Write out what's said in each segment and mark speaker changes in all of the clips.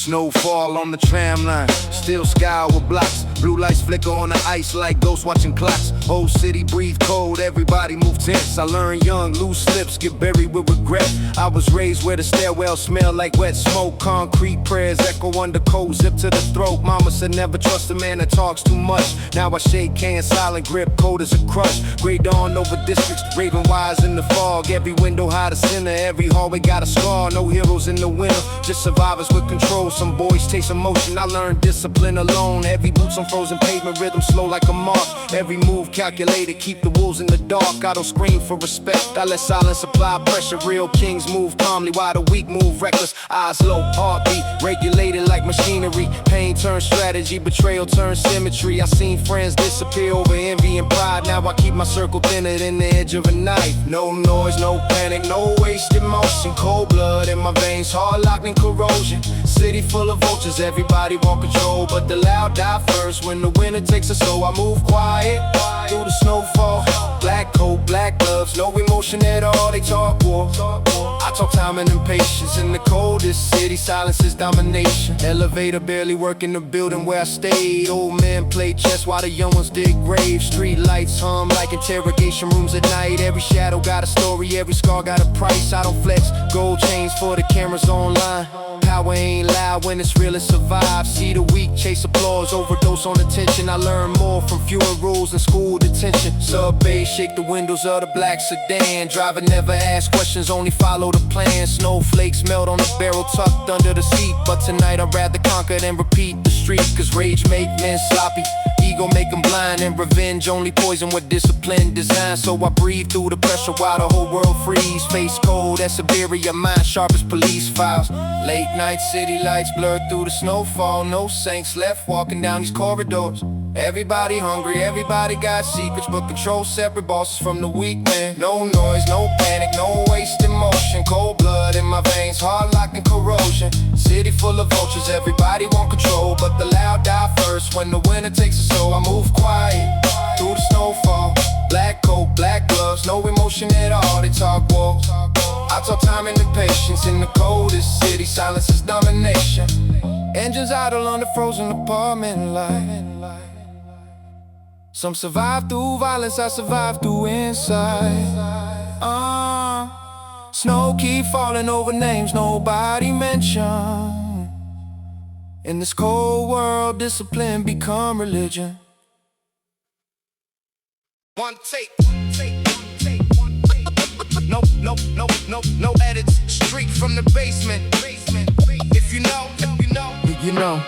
Speaker 1: Snowfall on the tram line, still sky with blocks. Blue lights flicker on the ice like ghosts watching clocks. Whole city breathe cold, everybody move tense. I learned young, loose lips get buried with regret. I was raised where the stairwell smelled like wet smoke. Concrete prayers echo under cold, zip to the throat. Mama said never trust a man that talks too much. Now I shake hands, silent grip, cold as a crush. Gray dawn over districts, raven wires in the fog. Every window hide a sinner, every hallway got a scar. No heroes in the winter, just survivors with control. Some boys taste emotion, I learned discipline alone. Heavy boots on frozen pavement, rhythm slow like a march. Every move calculated, keep the wolves in the dark. I don't scream for respect, I let silence apply pressure. Real kings move calmly while the weak move reckless. Eyes low, heartbeat regulated like machinery. Pain turns strategy, betrayal turns symmetry. I seen friends disappear over envy and pride. Now I keep my circle thinner than the edge of a knife. No noise, no panic, no wasted motion. Cold blood in my veins, heart locked in corrosion. City full of vultures, everybody want control, but the loud die first when the winter takes us. So I move quiet through the snowfall. Black coat, black gloves, no emotion at all. They talk war, I talk time and impatience. In the coldest city, silence is domination. Elevator barely working the building where I stayed. Old men play chess while the young ones dig graves. Street lights hum like interrogation rooms at night. Every shadow got a story, every scar got a price. I don't flex, gold chains for the cameras online. Power ain't loud when it's real and survive. See the weak chase applause, overdose on attention. I learn more from fewer rules than school detention. Subway shake the windows of the black sedan. Driver never ask questions, only follow the plan. Snowflakes melt on the barrel tucked under the seat. But tonight I'd rather conquer than repeat the street. Cause rage make men sloppy, ego make them blind, and revenge only poison with discipline designed. So I breathe through the pressure while the whole world freeze. Face cold as Siberia, mind sharp as police files. Late night city lights blurred through the snowfall. No saints left walking down these corridors. Everybody hungry, everybody got secrets, but control separate bosses from the weak man. No noise, no panic, no wasted motion. Cold blood in my veins, heart locked in corrosion. City full of vultures, everybody want control, but the loud die first when the winter takes us. So I move quiet through the snowfall. Black coat, black gloves, no emotion at all. They talk war, I talk time and impatience. In the coldest city, silence is domination. Engines idle on the frozen apartment light. Some survive through violence, I survive through inside. Snow keep falling over names nobody mentioned. In this cold world, discipline become religion. One take, no edits, straight from the basement. If you know, you know.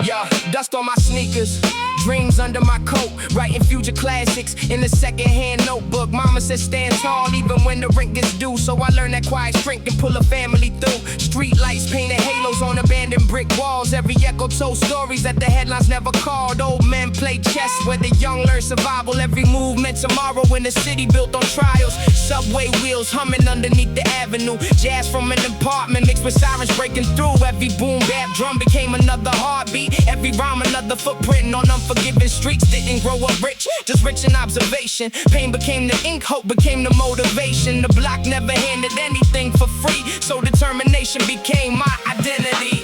Speaker 1: Yeah, dust on my sneakers, dreams under my coat, writing future classics in a secondhand notebook. Mama said stand tall even when the rent gets due, so I learned that quiet strength can pull a family through. Street lights painted halos on abandoned brick walls. Every echo told stories that the headlines never called. Old men play chess where the young learn survival. Every move meant tomorrow in the city built on trials. Subway wheels humming underneath the avenue. Jazz from an apartment mixed with sirens breaking through. Every boom bap drum became another heartbeat. Every rhyme another footprint on unforgiving streets. Didn't grow up rich, just rich in observation. Pain became the ink, hope became the motivation. The block never handed anything for free, so determination became my identity.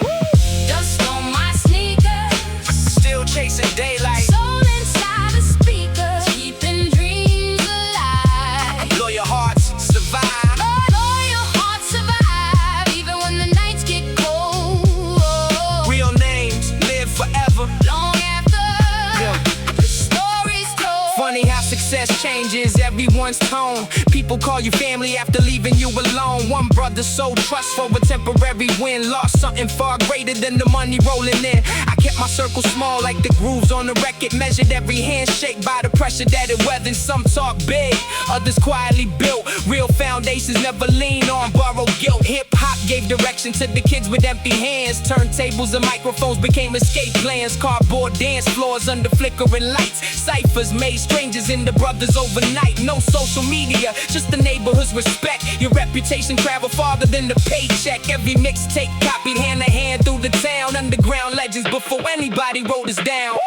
Speaker 2: Dust on my sneakers,
Speaker 1: Still chasing daylight.
Speaker 2: soul inside the speakers, keeping dreams alive.
Speaker 1: Loyal hearts survive.
Speaker 2: Loyal hearts survive, even when the nights get cold.
Speaker 1: Real names live forever.
Speaker 2: Long after the story's told.
Speaker 1: Funny how success changes everyone's tone. People call you family after leaving you alone. One brother sold trust for a temporary win. Lost something far greater than the money rolling in. I kept my circle small like the grooves on the record. Measured every handshake by the pressure that it weathered. Some talk big, others quietly built. Real foundations never lean on borrowed guilt. Hip-hop gave direction to the kids with empty hands. Turntables and microphones became escape plans. Cardboard dance floors under flickering lights. Ciphers made strangers into brothers overnight. No social media, just the neighborhood's respect. Your reputation traveled farther than the paycheck. Every mixtape copied hand to hand through the town. Underground legends before anybody wrote us down.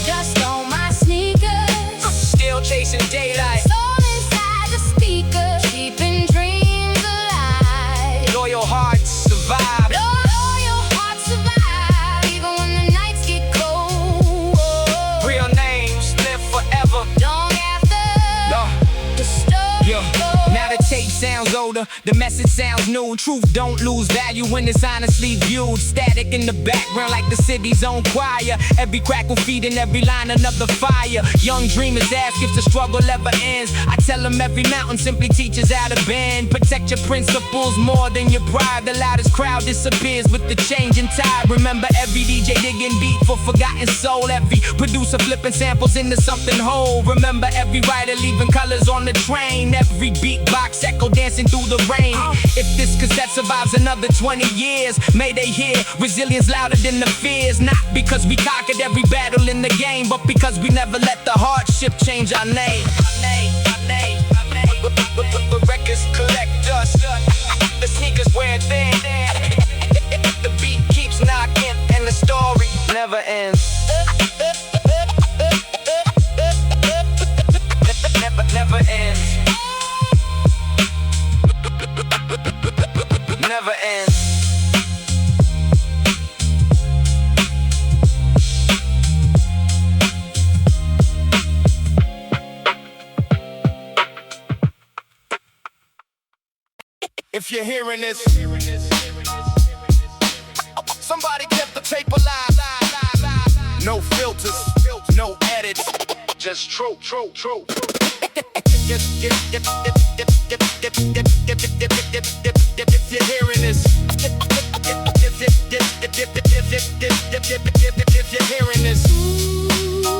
Speaker 2: Dust on my sneakers,
Speaker 1: Still chasing daylight.
Speaker 2: soul inside the speakers, keeping dreams alive.
Speaker 1: Loyal hearts survive.
Speaker 2: Loyal hearts survive.
Speaker 3: tape sounds older, the message sounds new. Truth don't lose value when it's honestly viewed. Static in the background like the city's own choir. Every crackle feeding every line another fire. Young dreamers ask if the struggle ever ends. I tell them every mountain simply teaches how to bend. Protect your principles more than your pride. The loudest crowd disappears with the changing tide. Remember every DJ digging beat for forgotten soul. Every producer flipping samples into something whole. Remember every writer leaving colors on the train. Every beatbox echo dancing through the rain. If this cassette survives another 20 years, may they hear resilience louder than the fears. Not because we conquered every battle in the game, but because we never let the hardship change our name. The records collect us, the sneakers wear thin. The beat keeps knocking and the story never ends. Never ends. Never ends.
Speaker 1: If you're hearing this, somebody kept the tape alive. No filters, no edits, just true. If you're hearing this, if you're hearing this,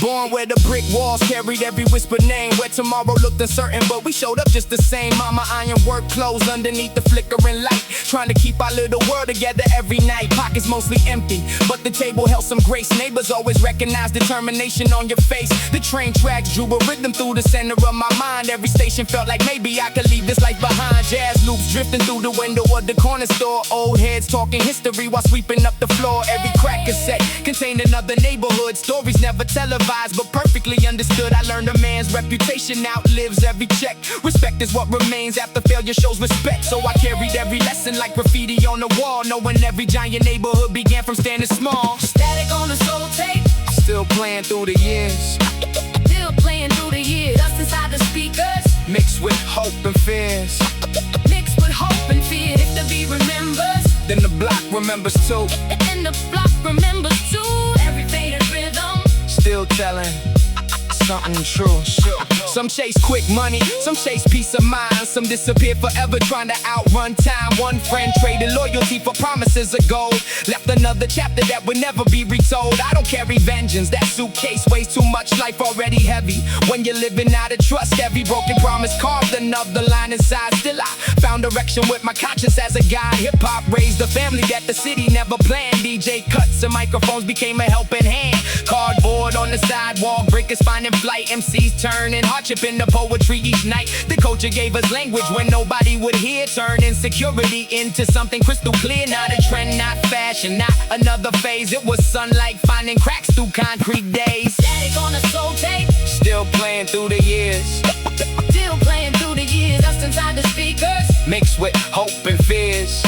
Speaker 1: Born where the brick walls carried every whispered name. Where tomorrow looked uncertain, but we showed up just the same. Mama iron work clothes underneath the flickering light, trying to keep our little world together every night. Pockets mostly empty, but the table held some grace. Neighbors always recognized determination on your face. The train tracks drew a rhythm through the center of my mind. Every station felt like maybe I could leave this life behind. Jazz loops drifting through the window of the corner store. Old heads talking history while sweeping up the floor. Every crack cassette contained another neighborhood. Stories never televised, but perfectly understood. I learned a man's reputation outlives every check. Respect is what remains after failure shows respect. So I carried every lesson like graffiti on the wall, knowing every giant neighborhood began from standing small.
Speaker 2: Static on the soul tape,
Speaker 1: still playing through the years.
Speaker 2: still playing through the years. Dust inside the speakers,
Speaker 1: Mixed with hope and fears.
Speaker 2: mixed with hope and fear. If the beat remembers,
Speaker 1: Then the block remembers too.
Speaker 2: and the block remembers too. Every faded rhythm,
Speaker 1: Still telling something true.
Speaker 3: Some chase quick money, some chase peace of mind. Some disappear forever trying to outrun time. One friend traded loyalty for promises of gold. Left another chapter that would never be retold. I don't carry vengeance, that suitcase weighs too much. Life already heavy when you're living out of trust. Every broken promise carved another line inside. Still I found direction with my conscience as a guide. Hip-hop raised a family that the city never planned. DJ cuts and microphones became a helping hand. Cardboard on the sidewalk, breakers finding flight. MCs turning hardship into poetry each night. The culture gave us language when nobody would hear. Turn insecurity into something crystal clear. Not a trend, not fashion, not another phase. It was sunlight finding cracks through concrete days.
Speaker 2: static on the soul tape,
Speaker 1: Still playing through the years.
Speaker 2: still playing through the years. Dust inside the speakers,
Speaker 1: Mixed with hope and fears.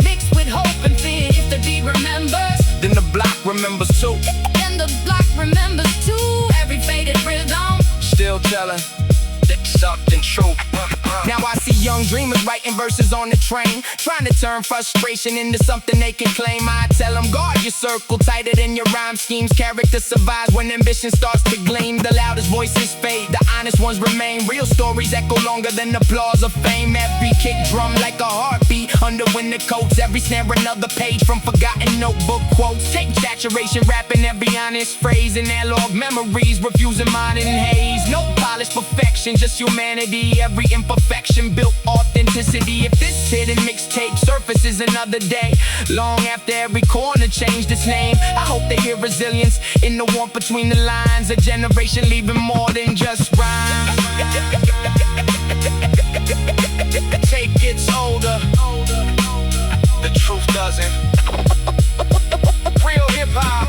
Speaker 2: mixed with hope and fear. If the beat remembers,
Speaker 1: Then the block remembers too.
Speaker 2: then the block remembers too. Every faded rhythm,
Speaker 1: Still telling something true.
Speaker 3: Now I see young dreamers writing verses on the train, trying to turn frustration into something they can claim. I tell them guard your circle tighter than your rhyme schemes. Character survives when ambition starts to gleam. The loudest voices fade, the honest ones remain. Real stories echo longer than applause of fame. Every kick drum like a heartbeat under winter coats. Every snare another page from forgotten notebook quotes. Tape saturation, rapping every honest phrase. And analog memories, refusing modern haze. No polished perfection, just humanity. Every imperfection built authenticity. If this hidden mixtape surfaces another day, long after every corner changed its name, I hope they hear resilience in the warmth between the lines. A generation leaving more than just rhyme. The tape gets older, the truth doesn't. Real hip-hop.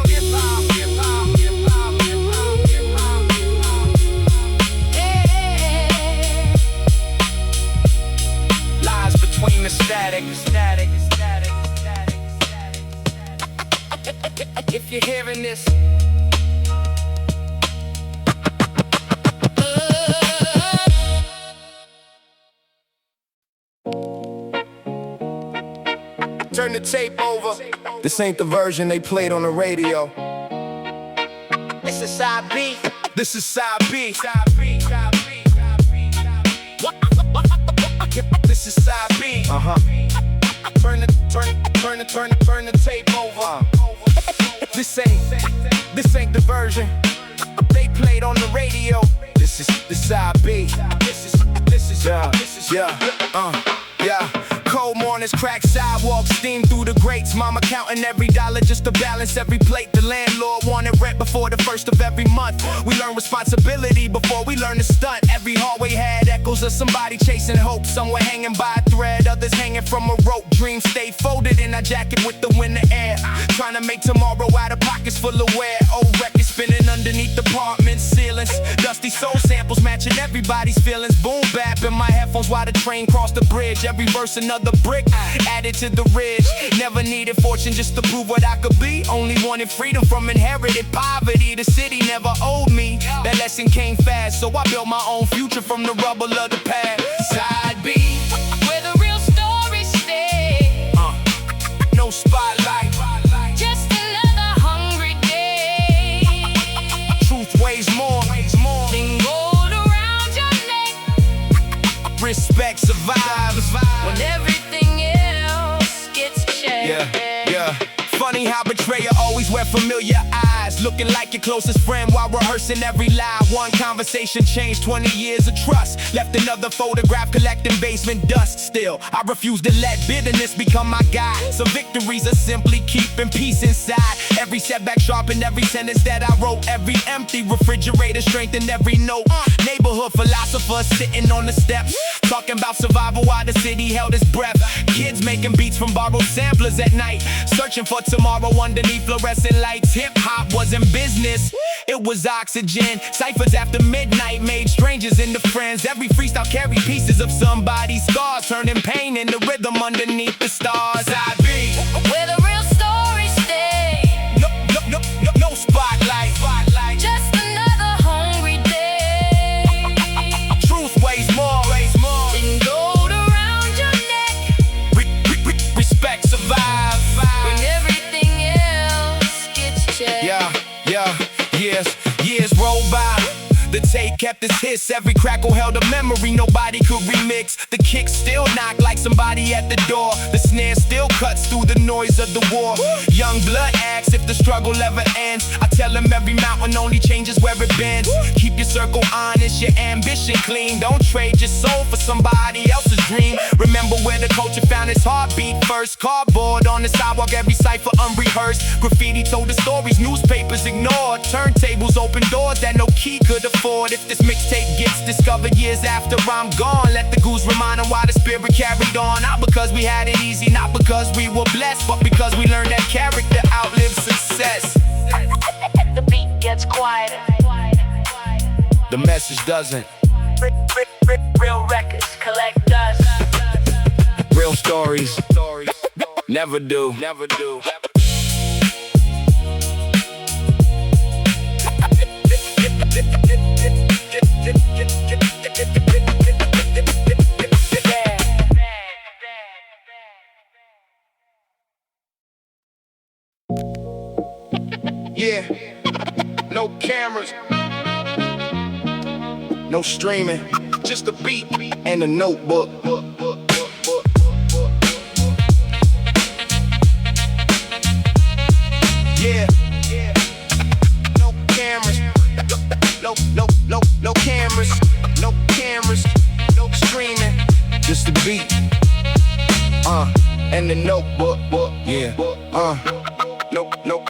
Speaker 3: Lies between the static. If you're hearing this, turn the tape over. This ain't the version they played on the radio. This is side B. This is side B. This is side B. Turn the tape over. This ain't the version they played on the radio. This is side B. This is yeah. Cold mornings, cracked sidewalks, steam through the grates. Mama counting every dollar just to balance every plate. The landlord wanted rent before the first of every month. We learn responsibility before we learn to stunt. Every hallway had echoes of somebody chasing hope. Some were hanging by a thread, others hanging from a rope. Dreams stayed folded in our jacket with the winter air. Trying to make tomorrow out of pockets full of wear. Old records spinning underneath apartment ceilings. Dusty soul samples matching everybody's feelings. Boom bap in my headphones while the train crossed the bridge. Every verse another brick added to the ridge. Never needed fortune just to prove what I could be. Only wanted freedom from inherited poverty. The city never owed me. That lesson came fast, so I built my own future from the rubble of the past. Side B,
Speaker 2: Where the real stories stay.
Speaker 3: no spotlight.
Speaker 2: Just another hungry day.
Speaker 3: Truth weighs more
Speaker 2: Then gold around your neck.
Speaker 3: respect survives.
Speaker 2: When everything else gets checked.
Speaker 3: Yeah. Funny how betrayal always wear familiar eyes. Looking like your closest friend while rehearsing every lie. One conversation changed 20 years of trust. Left another photograph collecting basement dust. Still, I refuse to let bitterness become my guide. So victories are simply keeping peace inside. Every setback sharpened every sentence that I wrote. Every empty refrigerator strengthened every note. Neighborhood philosophers sitting on the steps, talking about survival while the city held its breath. Kids making beats from borrowed samplers at night, searching for tomorrow underneath fluorescent lights. Hip-hop wasn't business, it was oxygen. Ciphers after midnight made strangers into friends. Every freestyle carried pieces of somebody's scars, turning pain into rhythm underneath the stars. I be
Speaker 2: Where the real stories stay.
Speaker 3: no spotlight.
Speaker 2: Just another hungry day.
Speaker 3: Truth weighs more
Speaker 2: Then gold around your neck.
Speaker 3: respect survive.
Speaker 2: When everything else gets checked.
Speaker 3: Years roll by. The tape kept its hits, every crackle held a memory nobody could remix. The kicks still knock like somebody at the door. The snare still cuts through the noise of the war. Young blood asks if the struggle ever ends. I tell him every mountain only changes where it bends. Keep your circle honest, your ambition clean. Don't trade your soul for somebody else's dream. Remember where the culture found its heartbeat first. Cardboard on the sidewalk, every cipher unrehearsed. Graffiti told the stories newspapers ignored. Turntables open doors that no key could afford. If this mixtape gets discovered years after I'm gone, let the goose remind them why the spirit carried on. Not because we had it easy, not because we were blessed, but because we learned that character outlives success.
Speaker 2: The beat gets quieter.
Speaker 3: The message doesn't.
Speaker 2: Real records collect dust.
Speaker 3: Real stories never do. Yeah, no cameras, no streaming, just a beat and a notebook. Yeah, no cameras, no cameras, no streaming, just a beat, and the notebook. Yeah,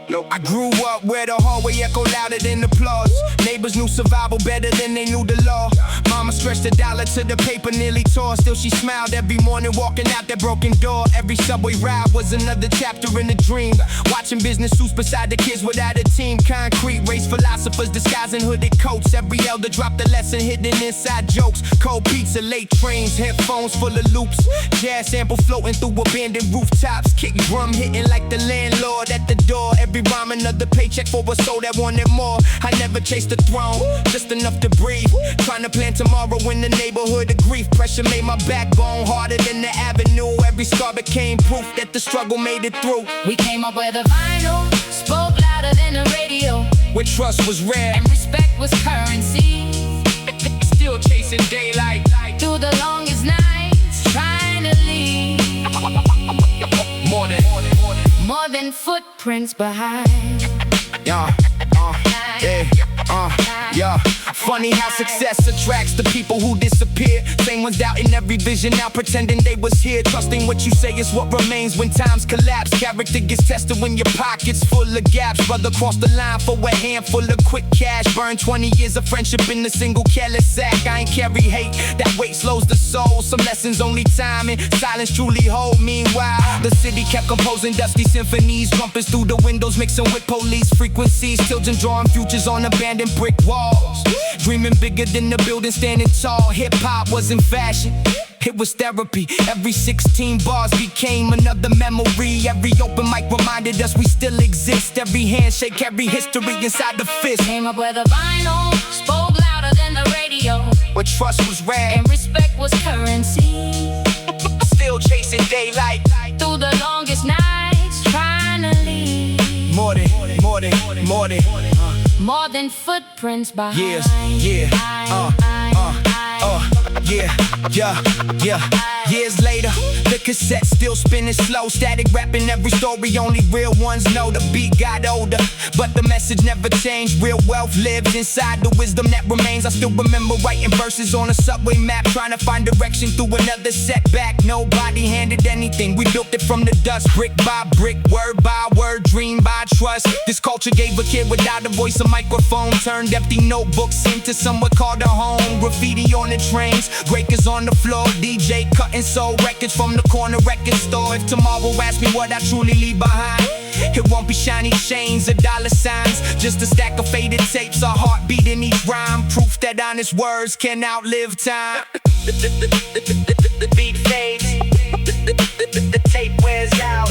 Speaker 3: No. I grew up where the hallway echoed louder than applause. Neighbors knew survival better than they knew the law. Mama stretched a dollar to the paper, nearly tore. Still she smiled every morning walking out that broken door. Every subway ride was another chapter in a dream. Watching business suits beside the kids without a team. Concrete race philosophers disguising hooded coats. Every elder dropped a lesson hidden inside jokes. Cold pizza, late trains, headphones full of loops. Jazz sample floating through abandoned rooftops. Kick drum hitting like the landlord at the door. Every every rhyme another paycheck for a soul that wanted more. I never chased the throne, just enough to breathe. Trying to plan tomorrow in the neighborhood of grief. Pressure made my backbone harder than the avenue. Every scar became proof that the struggle made it through.
Speaker 2: We came up where the vinyl spoke louder than the radio,
Speaker 3: where trust was rare
Speaker 2: and respect was currency.
Speaker 3: Still chasing daylight
Speaker 2: Through the longest nights, trying to leave more than footprints behind.
Speaker 3: Yeah. Funny how success attracts the people who disappear. Same ones doubting every vision, now pretending they was here. Trusting what you say is what remains when times collapse. Character gets tested when your pocket's full of gaps. Brother crossed the line for a handful of quick cash. Burn 20 years of friendship in a single careless sack. I ain't carry hate, that weight slows the soul. Some lessons only time and silence truly hold. Meanwhile, the city kept composing dusty symphonies. Trumpets through the windows mixing with police frequencies. Children drawing futures on abandoned brick walls. Dreaming bigger than the building, standing tall. Hip-hop wasn't fashion, it was therapy. Every 16 bars became another memory. Every open mic reminded us we still exist. Every handshake, every history inside the fist.
Speaker 2: Came up where the vinyl spoke louder than the radio,
Speaker 3: where trust was rare
Speaker 2: and respect was currency.
Speaker 3: Still chasing daylight
Speaker 2: Through the longest nights, trying to leave more than footprints behind.
Speaker 3: Years later, the cassette still spinning slow. Static rapping every story, only real ones know. The beat got older, but the message never changed. Real wealth lives inside the wisdom that remains. I still remember writing verses on a subway map, trying to find direction through another setback. Nobody handed anything, we built it from the dust. Brick by brick, word by word, dream by trust. This culture gave a kid without a voice a microphone. Turned empty notebooks into somewhat called a home. Graffiti on the trains, breakers on the floor. DJ cutting soul records from the corner record store. If tomorrow asks me what I truly leave behind, it won't be shiny chains or dollar signs, just a stack of faded tapes, a heartbeat in each rhyme. Proof that honest words can outlive time. The beat fades, the tape wears out.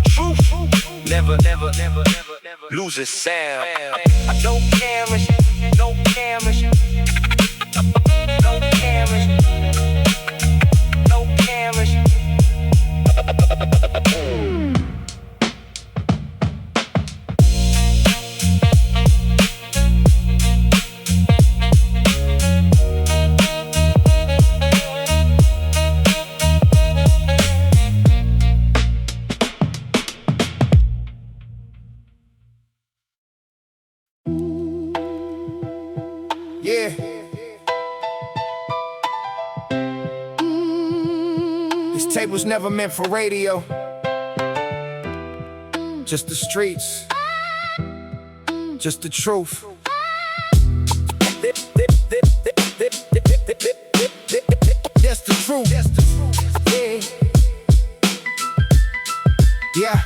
Speaker 3: Truth never loses sound. No cameras, no cameras, no cameras, no cameras. Yeah. This tape was never meant for radio, just the streets, just the truth. That's the truth. Yeah.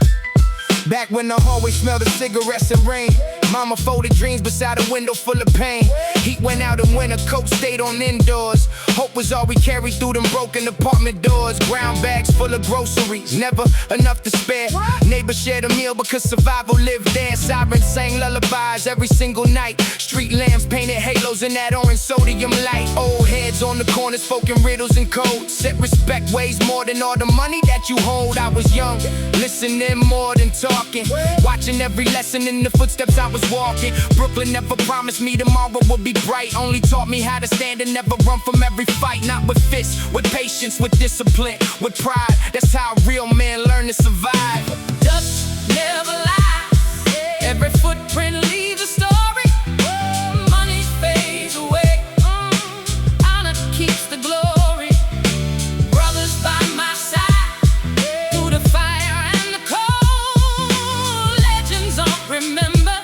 Speaker 3: Back when the hallway smelled of cigarettes and rain, mama folded dreams beside a window full of pain. Heat went out in winter, coat stayed on indoors. Hope was all we carried through them broken apartment doors. Brown bags full of groceries, never enough to spare. Neighbors shared a meal because survival lived there. Sirens sang lullabies every single night. Street lamps painted halos in that orange sodium light. Old heads on the corners spoken riddles and codes. Said respect weighs more than all the money that you hold. I was young, listening more than talking, watching every lesson in the footsteps I was walking. Brooklyn never promised me tomorrow would be bright, only taught me how to stand and never run from every fight. Not with fists, with patience, with discipline, with pride. That's how a real men learn to survive.
Speaker 2: Dust never lies, every footprint leaves a story. Money fades away, honor keeps the glory. Brothers by my side, through the fire and the cold. Legends I'll remember,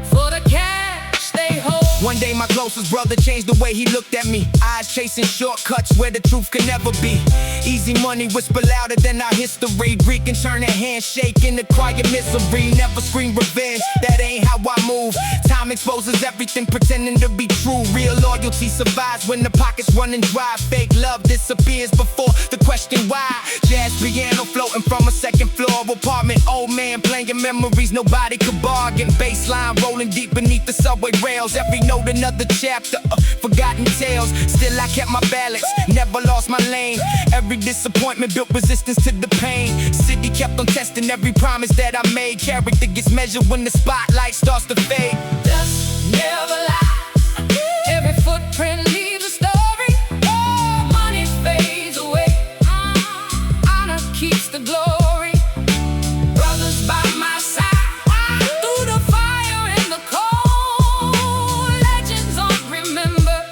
Speaker 2: for the cash they hold.
Speaker 3: One day my my closest brother changed the way he looked at me. Eyes chasing shortcuts where the truth could never be. Easy money whisper louder than our history. Greek can turn a handshake into quiet misery. Never scream revenge, that ain't how I move. Time exposes everything pretending to be true. Real loyalty survives when the pocket's running dry. Fake love disappears before the question why. Jazz piano floating from a second floor apartment. Old man playing memories nobody could bargain. Baseline rolling deep beneath the subway rails. Every note another chapter, forgotten tales. Still I kept my balance, never lost my lane. Every disappointment built resistance to the pain. City kept on testing every promise that I made. Character gets measured when the spotlight starts to fade.
Speaker 2: Dust never lie. Every footprint leaves a story. Oh, money fades away. Honor keeps the glory. Brothers by my side, through the fire and the cold. Legends unremembered.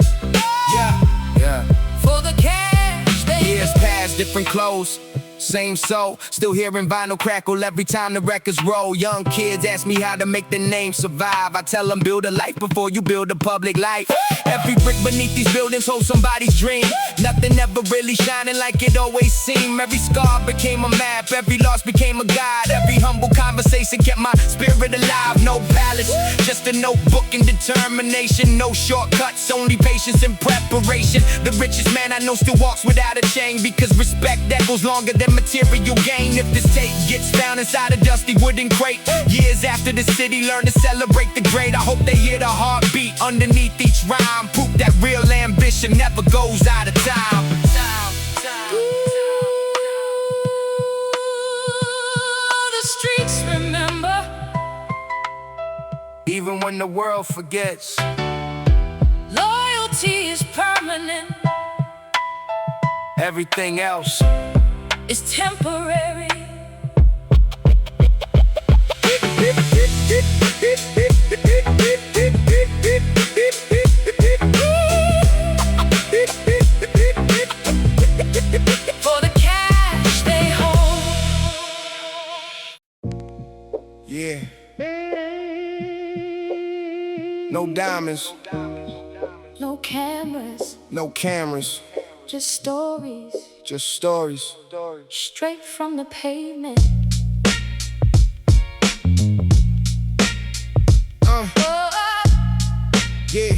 Speaker 3: Yeah.
Speaker 2: For the cash they
Speaker 3: Years past, different clothes, same soul. Still hearing vinyl crackle every time the records roll. Young kids ask me how to make the name survive. I tell them build a life before you build a public life. Every brick beneath these buildings holds somebody's dream. Nothing ever really shining like it always seemed. Every scar became a map, every loss became a guide. Every humble conversation kept my spirit alive. No palace, just a notebook and determination. No shortcuts, only patience and preparation. The richest man I know still walks without a chain, because respect that goes longer than material gain. If this tape gets found inside a dusty wooden crate, years after the city learned to celebrate the great, I hope they hear the heartbeat underneath each rhyme. Proof that real ambition never goes out of time.
Speaker 2: the streets remember.
Speaker 3: Even when the world forgets,
Speaker 2: Loyalty is permanent.
Speaker 3: everything else
Speaker 2: It's temporary. For the cash they hold.
Speaker 3: yeah. No diamonds,
Speaker 2: No cameras,
Speaker 3: no cameras,
Speaker 2: just stories.
Speaker 3: just stories.
Speaker 2: Straight from the pavement.
Speaker 3: Yeah.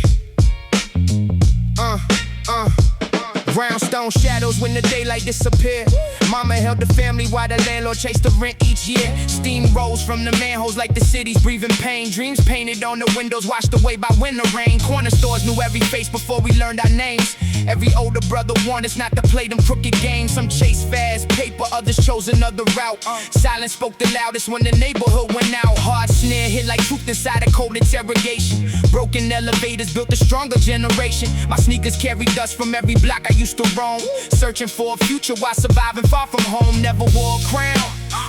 Speaker 3: Brownstone shadows when the daylight disappeared. Mama held the family while the landlord chased the rent each year. Steam rose from the manholes like the city's breathing pain. Dreams painted on the windows washed away by winter rain. Corner stores knew every face before we learned our names. Every older brother warned us not to play them crooked games. Some chased fast paper, others chose another route. Silence spoke the loudest when the neighborhood went out. Hard snare hit like truth inside a cold interrogation. Broken elevators built a stronger generation. My sneakers carry dust from every block I used to roam. Searching for a future while surviving far from home. Never wore a crown.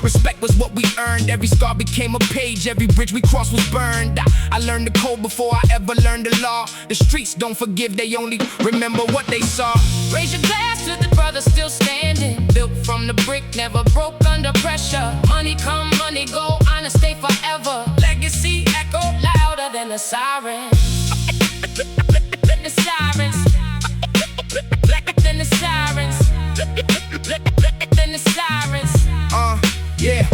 Speaker 3: Respect was what we earned. Every scar became a page. Every bridge we crossed was burned. I learned the code before I ever learned the law. The streets don't forgive, they only remember what they saw.
Speaker 2: Raise your glass to the brothers still standing. Built from the brick, never broke under pressure. Money come, money go, honor stay forever. Legacy echo louder than the sirens. The sirens. Than the sirens. Than the sirens.
Speaker 3: Yeah.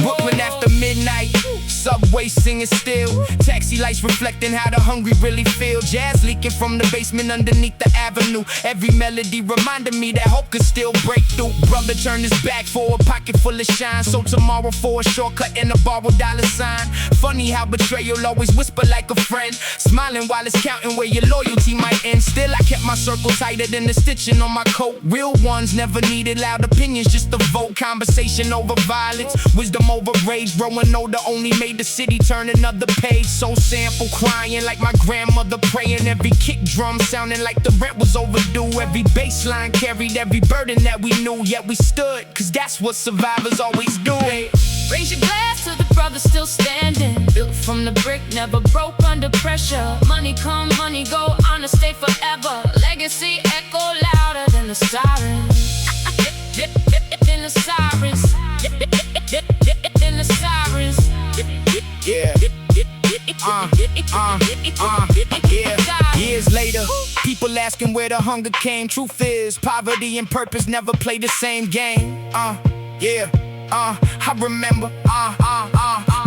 Speaker 3: Brooklyn after midnight. Subway singing still. Taxi lights reflecting how the hungry really feel. Jazz leaking from the basement underneath the avenue. Every melody reminded me that hope could still break through. Brother turned his back for a pocket full of shine. So tomorrow for a shortcut and a borrowed dollar sign. Funny how betrayal always whisper like a friend. Smiling while it's counting where your loyalty might end. Still I kept my circle tighter than the stitching on my coat. Real ones never needed loud opinions, just a vote. Conversation over violence, wisdom over rage. Growing older only made the city turn another page. So sample crying like my grandmother praying. Every kick drum sounding like the rent was overdue. Every bass line carried every burden that we knew. Yet we stood, cause that's what survivors always do.
Speaker 2: Raise your glass to the brothers still standing. Built from the brick, never broke under pressure. Money come, money go, honor stay forever. Legacy echo louder than the sirens. Than the sirens. Than the sirens.
Speaker 3: Yeah. Yeah. asking where the hunger came. Truth is, poverty and purpose never play the same game.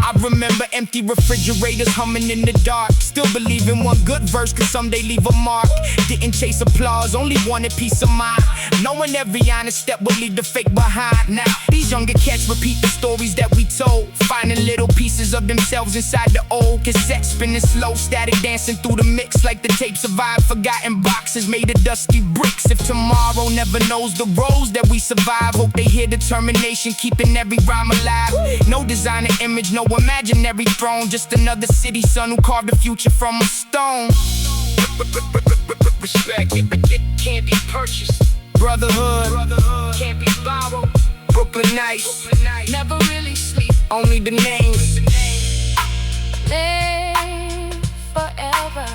Speaker 3: I remember empty refrigerators humming in the dark. Still believing one good verse could someday leave a mark. Didn't chase applause, only wanted peace of mind. Knowing every honest step will leave the fake behind. Now, these younger cats repeat the stories that we told, finding little pieces of themselves inside the old cassette, spinning slow, static dancing through the mix like the tape survived forgotten boxes made of dusty bricks. If tomorrow never knows the roads that we survive, hope they hear determination keeping every rhyme alive. No designer image, no imaginary throne, just another city son who carved the future from a stone. Respect, it can't be purchased. Brotherhood, can't be borrowed. Brooklyn nights, never really sleep, only the names.
Speaker 2: Live forever.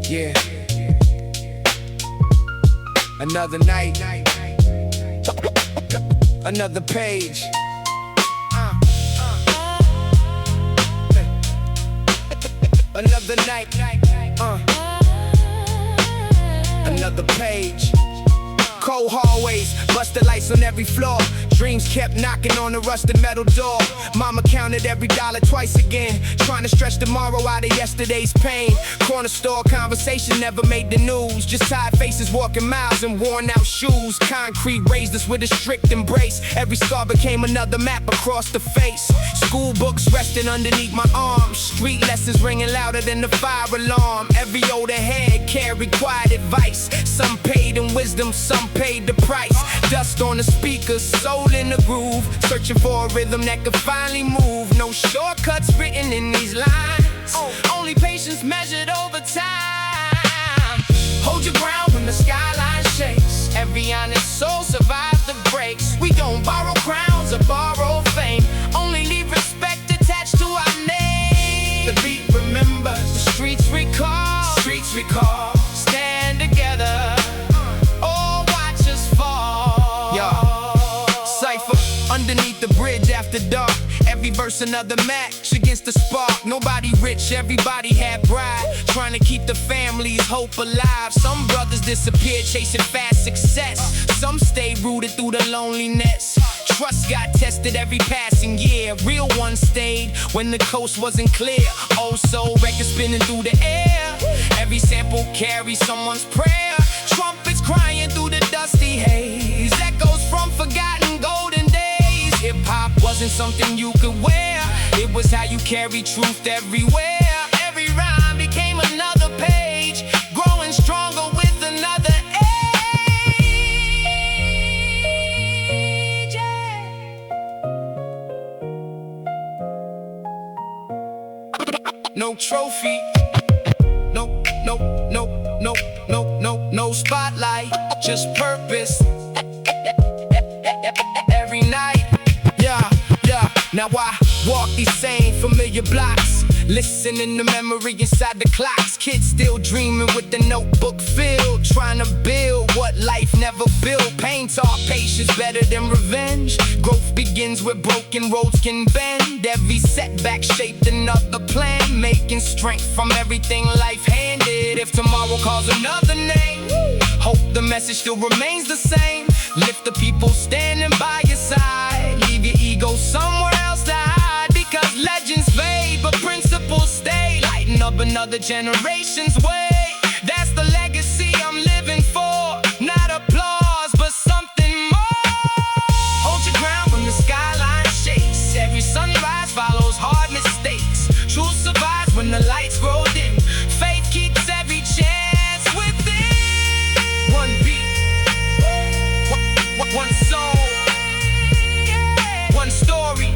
Speaker 3: Yeah. Another night, another page. Another night, another page. Cold hallways, busted lights on every floor. Dreams kept knocking on the rusted metal door. Mama counted every dollar twice again, trying to stretch tomorrow out of yesterday's pain. Corner store conversation never made the news, just tired faces walking miles in worn out shoes. Concrete raised us with a strict embrace. Every scar became another map across the face. School books resting underneath my arms, street lessons ringing louder than the fire alarm. Every older head carried quiet advice. Some paid in wisdom, some paid the price. Dust on the speakers, soul in the groove, searching for a rhythm that could finally move. No shortcuts written in these lines, only patience measured over time. Hold your ground when the skyline shakes. Every honest soul survives the breaks. We don't borrow crowns or borrow fame, only leave respect attached to our name. The beat remembers, the streets recall. Streets recall. Stand together. Underneath the bridge after dark, every verse another match against the spark. Nobody rich, everybody had pride, trying to keep the family's hope alive. Some brothers disappeared chasing fast success, some stayed rooted through the loneliness. Trust got tested every passing year. Real ones stayed when the coast wasn't clear. Oh, so records spinning through the air. Every sample carries someone's prayer. Trumpets crying through the dusty haze. Echoes from forgotten golden days. Hip-hop wasn't something you could wear, it was how you carry truth everywhere. Every rhyme became another page, growing stronger with another age. No trophy, no spotlight, just purpose. Every night, yeah. Now I walk these same familiar blocks, listening to memory inside the clocks. Kids still dreaming with the notebook filled, trying to build what life never built. Pain taught patience better than revenge. Growth begins where broken roads can bend. Every setback shaped another plan, making strength from everything life handed. If tomorrow calls another name, hope the message still remains the same. Lift the people standing by your side, leave your ego somewhere else to hide. Because legends fade, but principles stay, lighten up another generation's way. That's the legacy I'm living for, not applause, but something more. Hold your ground when the skyline shakes. Every sunrise follows hard mistakes. Truth survives when the lights grow dim. Faith keeps every chance within. One beat, one soul, one story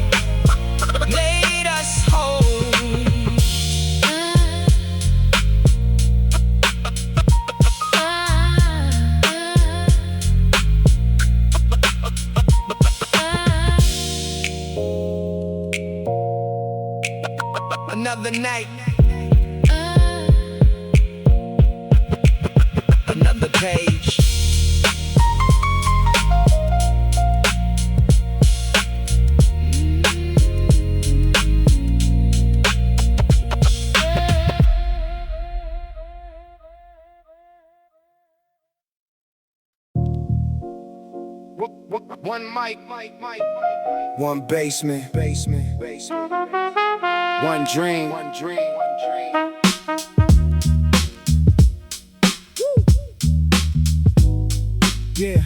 Speaker 3: made us whole. Another night, One mic,
Speaker 1: one basement, one dream, yeah.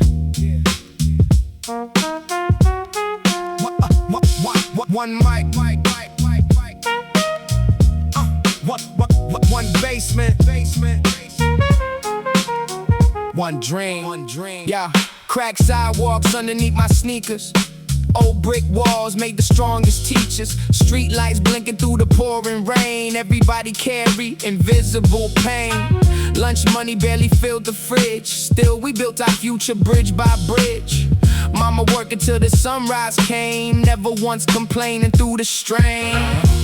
Speaker 1: One mic, one basement, one dream.
Speaker 3: Yeah, cracked sidewalks underneath my sneakers. Old brick walls made the strongest teachers. Street lights blinking through the pouring rain. Everybody carry invisible pain. Lunch money barely filled the fridge. Still we built our future bridge by bridge. Mama working till the sunrise came. Never once complaining through the strain.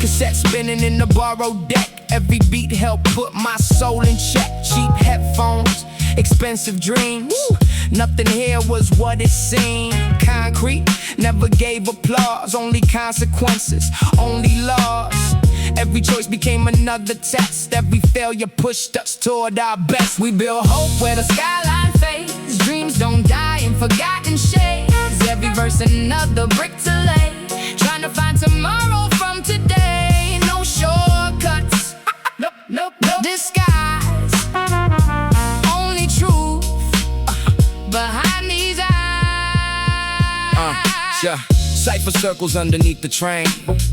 Speaker 3: Cassette spinning in the borrowed deck. Every beat helped put my soul in check. Cheap headphones, expensive dreams. Nothing here was what it seemed. Concrete never gave applause. Only consequences, only loss. Every choice became another test. Every failure pushed us toward our best. We build hope where the skyline fades. Dreams don't die in forgotten shades. Every verse another brick to lay. Trying to find tomorrow from today. No shortcuts, no disguise. Only truth behind these eyes. Cypher circles underneath the train.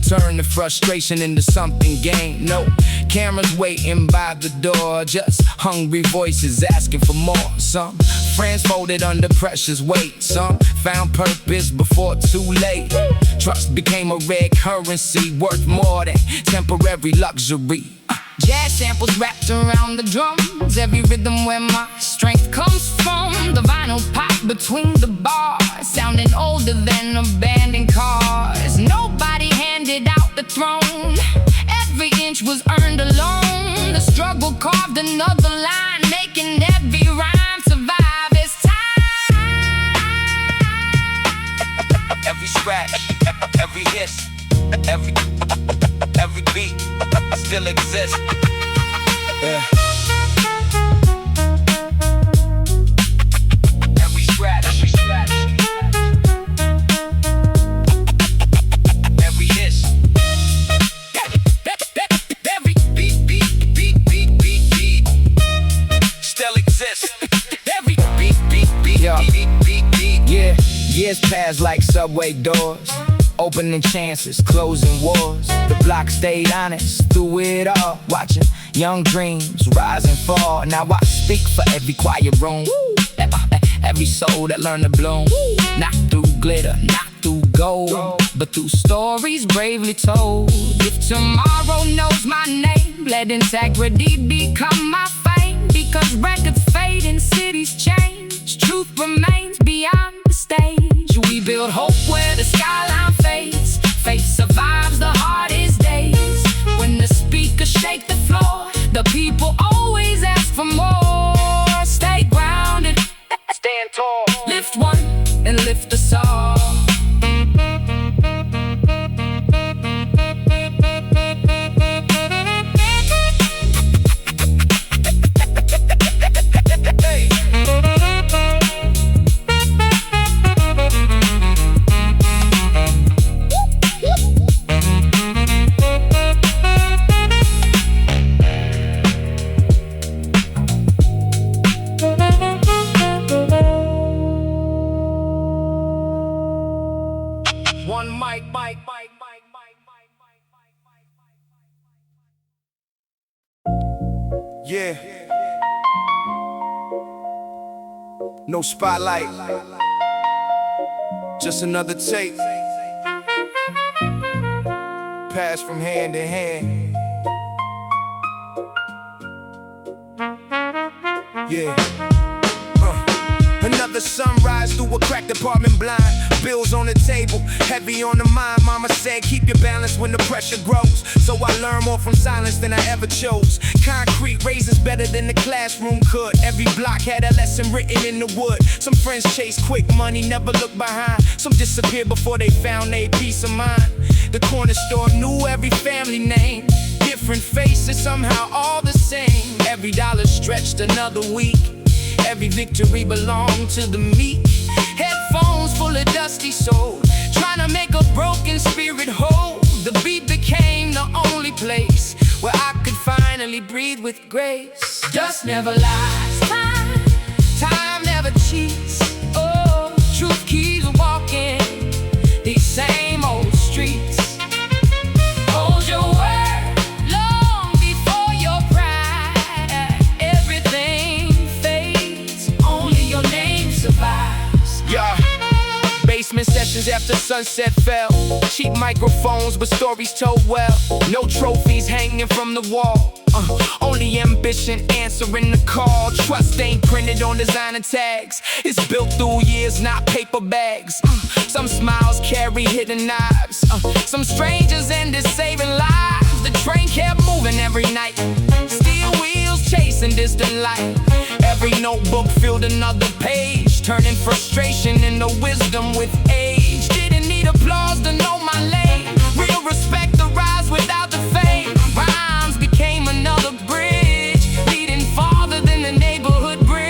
Speaker 3: Turn the frustration into something gained. No cameras waiting by the door. Just hungry voices asking for more. Some friends folded under pressure's weight. Some found purpose before too late. Trust became a rare currency, worth more than temporary luxury. Jazz samples wrapped around the drums. Every rhythm where my strength comes from. The vinyl pop between the bars, sounding older than abandoned cars. Nobody handed out the throne. Every inch was earned alone. The struggle carved another line, making every rhyme survive its time.
Speaker 1: Every scratch, every hiss, every beat still exists. Yeah. Every scratch, every hiss, every beat still exists. Every beat. Yeah, years pass like subway doors. Opening chances, closing wars. The block stayed honest through it all. Watching young dreams rise and fall. Now I speak for every quiet room. Every soul that learned to bloom. Not through glitter, not through gold, but through stories bravely told. If tomorrow knows my name, let integrity become my fame. Because records fade and cities change. Truth remains beyond the stage. We build hope where the skyline fades. Faith survives the hardest days. When the speakers shake the floor, the people always ask for more. Stay grounded, stand tall, lift one and lift us all. One mic. Yeah. No spotlight. Just another tape. Pass from hand to hand. Yeah. Another sunrise through a cracked apartment blind. Bills on the table, heavy on the mind. Mama said keep your balance when the pressure grows. So I learned more from silence than I ever chose. Concrete raises better than the classroom could. Every block had a lesson written in the wood. Some friends chase quick money, never look behind. Some disappeared before they found their peace of mind. The corner store knew every family name. Different faces, somehow all the same. Every dollar stretched another week. Every victory belonged to the meek. Headphones
Speaker 3: full of dusty souls, trying to make a broken spirit whole. The beat became the only place where I could finally breathe with grace. Dust never lies, time never cheats. Oh, truth keeps walking these same old streets. Hold your word long before your pride. Everything fades, only your name survives. Yeah. Basement sessions after sunset fell. Cheap microphones but stories told well. No trophies hanging from the wall. Only ambition answering the call. Trust ain't printed on designer tags. It's built through years, not paper bags. Some smiles carry hidden knives. Some strangers ended saving lives. The train kept moving every night. Steel wheels chasing distant light. Every notebook filled another page, turning frustration into wisdom with age. Didn't need applause to know my lane. Real respect to rise without the fame. Rhymes became another bridge, leading farther than the neighborhood bridge.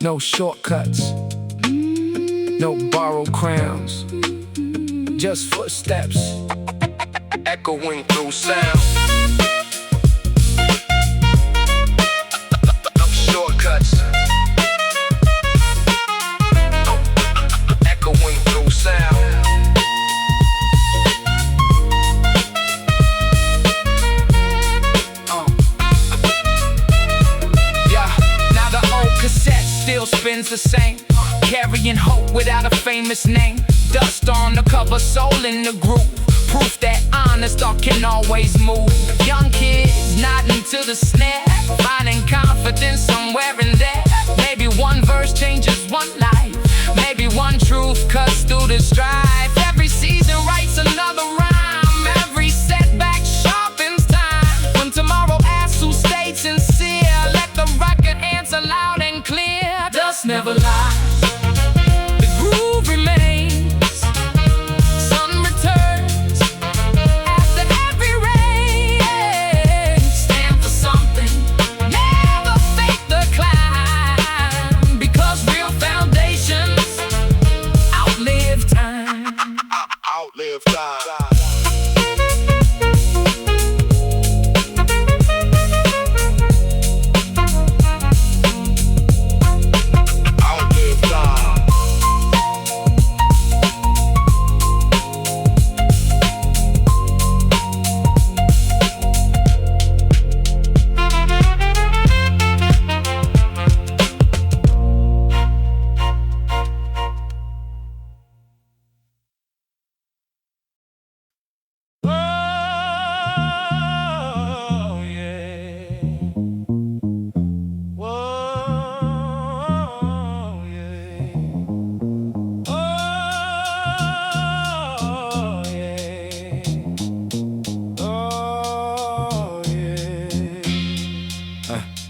Speaker 3: No shortcuts, no borrowed crowns, just footsteps echoing through sound. No shortcuts, echoing through sound. Yeah, now the old cassette still spins the same, carrying hope without a famous name. Dust on the cover, soul in the groove. Proof that honest thought can always move. Young kids nodding to the snare, finding confidence somewhere in there. Maybe one verse changes one life. Maybe one truth cuts through the strife. Every season writes another rhyme. Every setback sharpens time. When tomorrow asks who stayed sincere, let the record answer loud and clear. Dust never lies, the groove remains.
Speaker 1: Outlive time.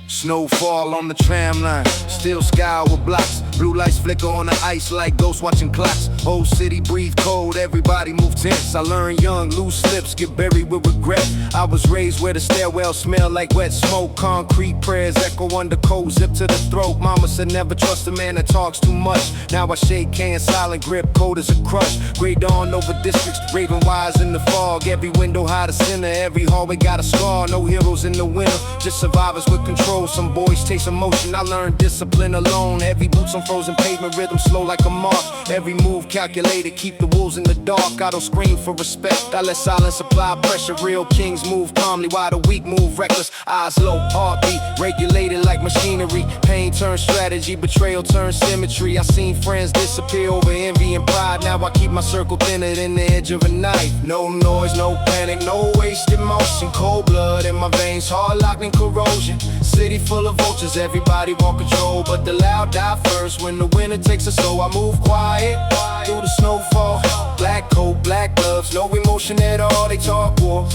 Speaker 1: Snowfall on the tram line, still sky with blocks. Blue lights flicker on the ice like ghosts watching clocks. Whole city breathe cold, everybody move tense. I learned young, loose lips get buried with regret. I was raised where the stairwell smelled like wet smoke. Concrete prayers echo under cold, zip to the throat. Mama said never trust a man that talks too much. Now I shake hands, silent grip, cold as a crush. Gray dawn over districts, raven wires in the fog. Every window hide a sinner, every hallway got a scar. No heroes in the winter, just survivors with control. Some boys taste emotion, I learned discipline alone. Heavy boots on frozen pavement, rhythm slow like a march. Every move calculated, keep the wolves in the dark. I don't scream for respect, I let silence apply pressure. Real kings move calmly while the weak move reckless. Eyes low, heartbeat regulated like machinery. Pain turns strategy, betrayal turns symmetry. I seen friends disappear over envy and pride. Now I keep my circle thinner than the edge of a knife. No noise, no panic, no wasted motion. Cold blood in my veins, heart locked in corrosion. City full of vultures, everybody want control, but the loud die first. first when the winter takes us, so I move quiet through the snowfall. Black coat, black gloves, no emotion at all, they talk war.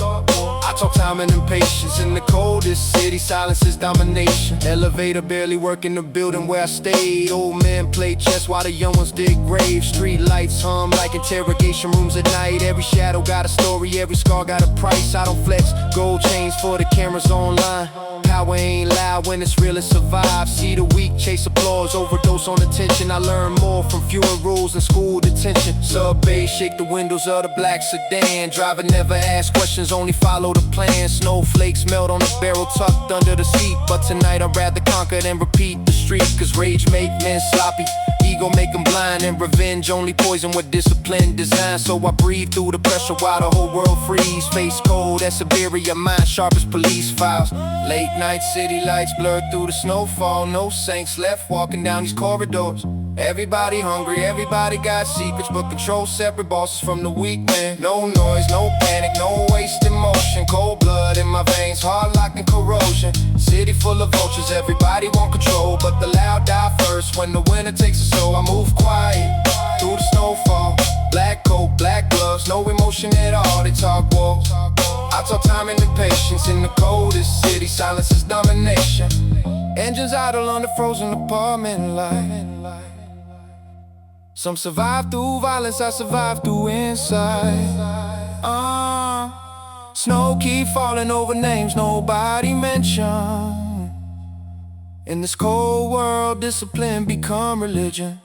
Speaker 1: I talk time and impatience. In the coldest city, silence is domination. Elevator barely work in the building where I stayed. Old men play chess while the young ones dig graves. Street lights hum like interrogation rooms at night. Every shadow got a story, every scar got a price. I don't flex, gold chains for the cameras online. Power ain't loud when it's real, it survives. See the weak chase applause, overdose on attention. I learn more from fewer rules and school detention. Sub-bass shake the windows of the black sedan. Driver never ask questions, only follow the plan. Snowflakes melt on the barrel tucked under the seat. But tonight I'd rather conquer than repeat the street. Cause rage make men sloppy, ego make them blind, and revenge only poison with discipline designed. So I breathe through the pressure while the whole world freeze. Face cold as Siberia, mind sharp as police files. Late night city lights blurred through the snowfall. No saints left walking down these corridors. Everybody hungry, everybody got secrets, but control separate bosses from the weak man. No noise, no panic, no wasted motion. Cold blood in my veins, hard locking corrosion. City full of vultures, everybody want control, but the loud die first when the winter takes us, so I move quiet through the snowfall. Black coat, black gloves, no emotion at all, they talk war. I talk time and impatience. In the coldest city, silence is domination. Engines idle on the frozen apartment light. Some survive through violence, I survive through insight. Snow keep falling over names nobody mentioned. In this cold world, discipline become religion.